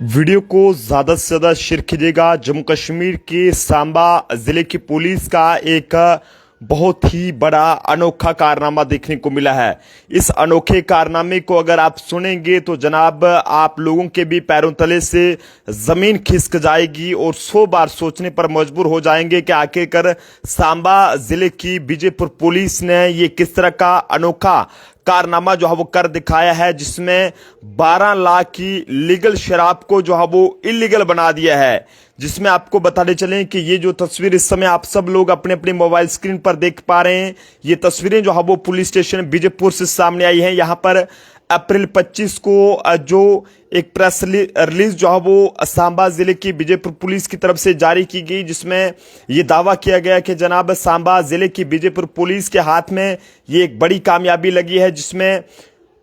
Video को ज़्यादा से ज़्यादा शेयर कीजिएगा। जम्मू कश्मीर के सांबा ज़िले की पुलिस का एक बहुत ही बड़ा अनोखा कारनामा देखने को मिला है। इस अनोखे कारनामे को अगर आप सुनेंगे तो जनाब आप लोगों के भी पैरों तले से ज़मीन खिसक जाएगी और 100 बार सोचने पर मजबूर हो जाएंगे कि आखिरकार सांबा ज़िले की बीजेपुर पुलिस ने ये किस तरह का अनोखा कारनामा जो है वो कर दिखाया है, जिसमें 12 लाख की लीगल शराब को जो है वो इलीगल बना दिया है। जिसमें आपको बताते चलें कि ये जो तस्वीर इस समय आप सब लोग अपने अपने मोबाइल स्क्रीन पर देख पा रहे हैं, ये तस्वीरें जो है वो पुलिस स्टेशन बीजेपुर से सामने आई हैं। यहाँ पर अप्रैल 25 को जो एक प्रेस रिलीज जो है वो सांबा जिले की बीजेपुर पुलिस की तरफ से जारी की गई, जिसमें ये दावा किया गया कि जनाब सांबा जिले की बीजेपुर पुलिस के हाथ में ये एक बड़ी कामयाबी लगी है, जिसमें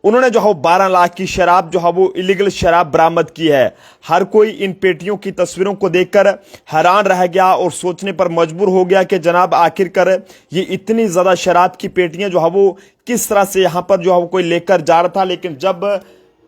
उन्होंने जो है 12 लाख की शराब जो है वो इलीगल शराब बरामद की है। हर कोई इन पेटियों की तस्वीरों को देखकर हैरान रह गया और सोचने पर मजबूर हो गया कि जनाब आखिरकार ये इतनी ज्यादा शराब की पेटियां जो है वो किस तरह से यहां पर जो है वो कोई लेकर जा रहा था। लेकिन जब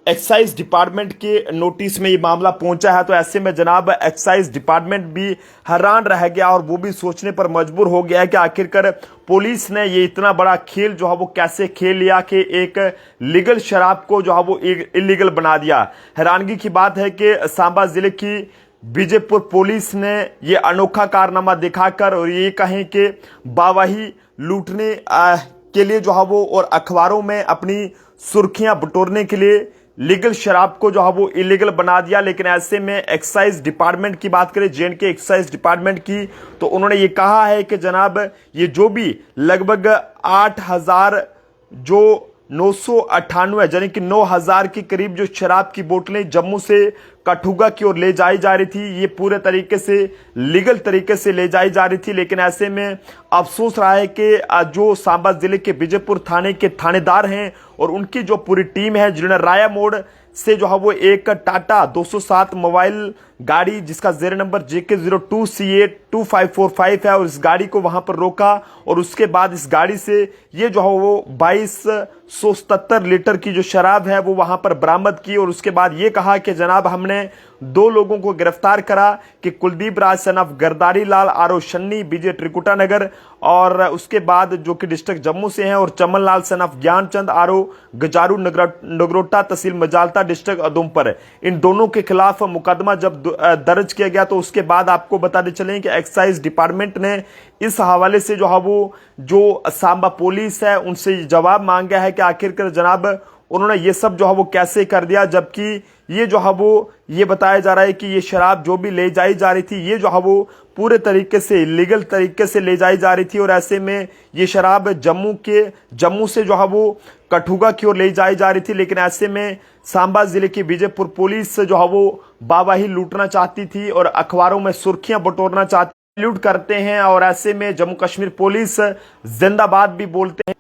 एक्साइज डिपार्टमेंट के नोटिस में ये मामला पहुंचा है तो ऐसे में जनाब एक्साइज डिपार्टमेंट भी हैरान रह गया और वो भी सोचने पर मजबूर हो गया है कि आखिरकार पुलिस ने ये इतना बड़ा खेल जो है वो कैसे खेल लिया कि एक लीगल शराब को जो है वो इलीगल बना दिया। हैरानगी की बात है कि सांबा जिले की बीजेपुर पुलिस ने ये अनोखा कारनामा दिखाकर और ये कहें कि वाहवाही लूटने के लिए जो है वो और अखबारों में अपनी सुर्खियां बटोरने के लिए लीगल शराब को जो है वो इलीगल बना दिया। लेकिन ऐसे में एक्साइज डिपार्टमेंट की बात करें, जे.एंड.के एक्साइज डिपार्टमेंट की, तो उन्होंने ये कहा है कि जनाब ये जो भी लगभग 8,000 जो 998 यानी कि 9,000 के करीब जो शराब की बोतलें जम्मू से कठुआ की ओर ले जाई जा रही थी, ये पूरे तरीके से लीगल तरीके से ले जाई जा रही थी। लेकिन ऐसे में अफसोस रहा है कि जो सांबा जिले के बीजेपुर थाने के थानेदार हैं और उनकी जो पूरी टीम है, जिन्होंने राया मोड़ से जो है वो एक टाटा 207 मोबाइल गाड़ी जिसका जेर नंबर JK02CA2545 है और इस गाड़ी को वहां पर रोका और उसके बाद इस गाड़ी से ये जो है वो 2277 लीटर की जो शराब है वो वहां पर बरामद की। और उसके बाद ये कहा कि जनाब हमने 2 लोगों को गिरफ्तार करा कि कुलदीप राज सन ऑफ गरदारी लाल आरो शन्नी बीजे त्रिकुटा नगर और उसके बाद जो कि डिस्ट्रिक्ट जम्मू से हैं, और चमन लाल सन ऑफ ज्ञानचंद आरो गजारू नगरोटा तहसील मजालता डिस्ट्रिक्ट उधमपुर, इन दोनों के खिलाफ मुकदमा जब दर्ज किया गया तो उसके बाद आपको बताते चलें कि एक्साइज डिपार्टमेंट ने इस हवाले से जो है वो जो सांबा पुलिस है उनसे जवाब मांगा है कि आखिरकार जनाब उन्होंने ये सब जो है वो कैसे कर दिया, जबकि ये जो है वो ये बताया जा रहा है कि ये शराब जो भी ले जाई जा रही थी ये जो है वो पूरे तरीके से लीगल तरीके से ले जाई जा रही थी। और ऐसे में ये शराब जम्मू से जो है वो कठुआ की ओर ले जाई जा रही थी। लेकिन ऐसे में सांबा जिले की बीजेपुर पुलिस जो है वो वाहवाही लूटना चाहती थी और अखबारों में सुर्खियां बटोरना चाहती, लूट करते हैं। और ऐसे में जम्मू कश्मीर पुलिस जिंदाबाद भी बोलते हैं।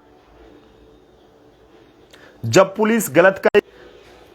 जब पुलिस गलत करे,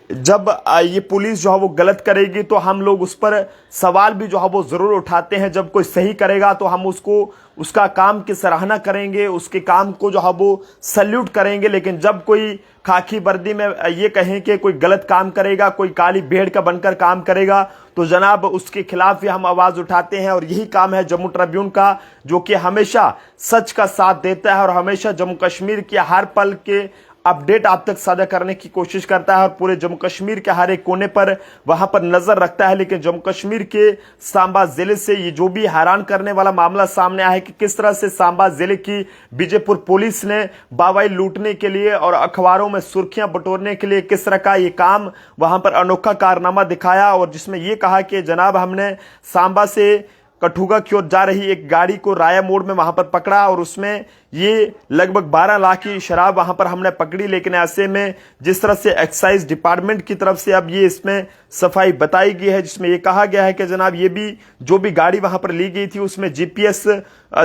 जब ये पुलिस जो है वो गलत करेगी तो हम लोग उस पर सवाल भी जो है वो जरूर उठाते हैं। जब कोई सही करेगा तो हम उसका काम की सराहना करेंगे, उसके काम को जो है वो सल्यूट करेंगे। लेकिन जब कोई खाकी वर्दी में ये कहें कि कोई गलत काम करेगा, कोई काली भेड़ का बनकर काम करेगा, तो जनाब उसके खिलाफ भी हम आवाज उठाते हैं। और यही काम है जम्मू ट्रिब्यून का, जो कि हमेशा सच का साथ देता है और हमेशा जम्मू कश्मीर के हर पल के अपडेट आप तक साझा करने की कोशिश करता है और पूरे जम्मू कश्मीर के हर एक कोने पर वहां पर नजर रखता है। लेकिन जम्मू कश्मीर के सांबा जिले से ये जो भी हैरान करने वाला मामला सामने आया है कि किस तरह से सांबा जिले की बीजेपुर पुलिस ने वाहवाही लूटने के लिए और अखबारों में सुर्खियां बटोरने के लिए किस तरह का ये काम वहां पर अनोखा कारनामा दिखाया, और जिसमें यह कहा कि जनाब हमने सांबा से कठुआ की ओर जा रही एक गाड़ी को राया मोड़ में वहां पर पकड़ा और उसमें ये लगभग 12 लाख की शराब वहां पर हमने पकड़ी। लेकिन ऐसे में जिस तरह से एक्साइज डिपार्टमेंट की तरफ से अब ये इसमें सफाई बताई गई है, जिसमें ये कहा गया है कि जनाब ये भी जो भी गाड़ी वहां पर ली गई थी उसमें जीपीएस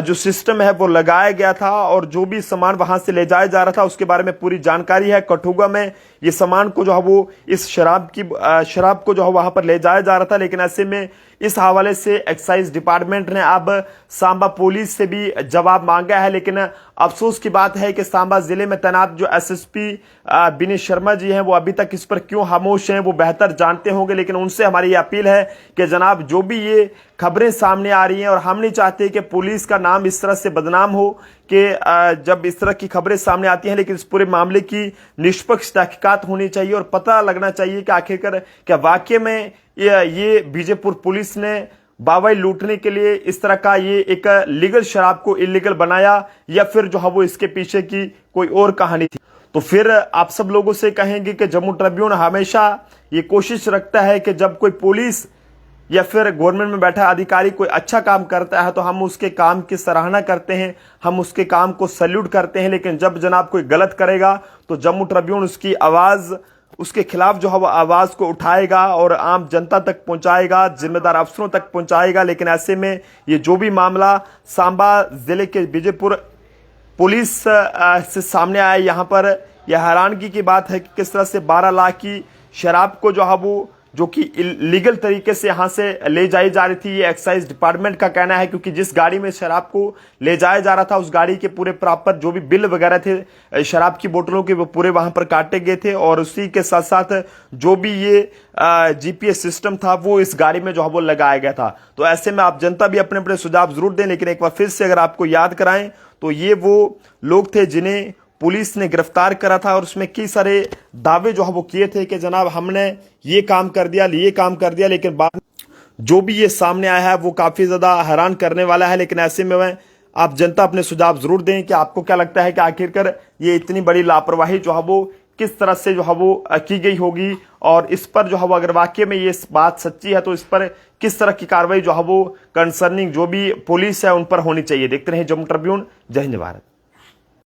जो सिस्टम है वो लगाया गया था और जो भी सामान वहां से ले जाया जा रहा था उसके बारे में पूरी जानकारी है। कठुआ में ये सामान को जो है वो इस शराब को जो है वहां पर ले जाया जा रहा था। लेकिन ऐसे में इस हवाले से एक्साइज डिपार्टमेंट ने अब सांबा पुलिस से भी जवाब मांगा है। लेकिन अफसोस की बात है कि सांबा जिले में तैनात जो एसएसपी विनय शर्मा जी हैं वो अभी तक इस पर क्यों खामोश हैं वो बेहतर जानते होंगे, लेकिन उनसे हमारी ये अपील है कि जनाब जो भी ये खबरें सामने आ रही हैं, और हम नहीं चाहते कि पुलिस का नाम इस तरह से बदनाम हो कि जब इस तरह की खबरें सामने आती हैं, लेकिन इस पूरे मामले की निष्पक्ष तहकीकात होनी चाहिए और पता लगना चाहिए कि आखिरकार क्या वाकई में ये बीजेपुर पुलिस ने बावई लूटने के लिए इस तरह का ये एक लीगल शराब को इलीगल बनाया, या फिर जो है वो इसके पीछे की कोई और कहानी थी। तो फिर आप सब लोगों से कहेंगे कि जम्मू ट्रिब्यून हमेशा ये कोशिश रखता है कि जब कोई पुलिस या फिर गवर्नमेंट में बैठा अधिकारी कोई अच्छा काम करता है तो हम उसके काम की सराहना करते हैं, हम उसके काम को सैल्यूट करते हैं, लेकिन जब जनाब कोई गलत करेगा तो जम्मू ट्रिब्यून उसकी आवाज, उसके खिलाफ जो है वो आवाज को उठाएगा और आम जनता तक पहुंचाएगा, जिम्मेदार अफसरों तक पहुंचाएगा। लेकिन ऐसे में ये जो भी मामला सांबा जिले के बीजेपुर पुलिस से सामने आया, यहाँ पर यह हैरानगी की बात है कि किस तरह से 12 लाख की शराब को जो है वो जो कि लीगल तरीके से यहाँ से ले जाई जा रही थी, ये एक्साइज डिपार्टमेंट का कहना है, क्योंकि जिस गाड़ी में शराब को ले जाया जा रहा था उस गाड़ी के पूरे प्रॉपर जो भी बिल वगैरह थे शराब की बोतलों के वो पूरे वहां पर काटे गए थे, और उसी के साथ साथ जो भी ये जीपीएस सिस्टम था वो इस गाड़ी में जो है वो लगाया गया था। तो ऐसे में आप जनता भी अपने अपने सुझाव जरूर दें, लेकिन एक बार फिर से अगर आपको याद कराएं तो ये वो लोग थे जिन्हें पुलिस ने गिरफ्तार करा था, और उसमें कई सारे दावे जो है वो किए थे कि जनाब हमने ये काम कर दिया, लेकिन बाद में जो भी ये सामने आया है वो काफी ज्यादा हैरान करने वाला है। लेकिन ऐसे में आप जनता अपने सुझाव जरूर दें कि आपको क्या लगता है कि आखिरकार ये इतनी बड़ी लापरवाही जो है वो किस तरह से जो है वो की गई होगी, और इस पर जो है वो अगर वाकई में ये बात सच्ची है तो इस पर किस तरह की कार्रवाई जो है वो कंसर्निंग जो भी पुलिस है उन पर होनी चाहिए। देखते रहिए जम्मू ट्रिब्यून। जय हिंद भारत।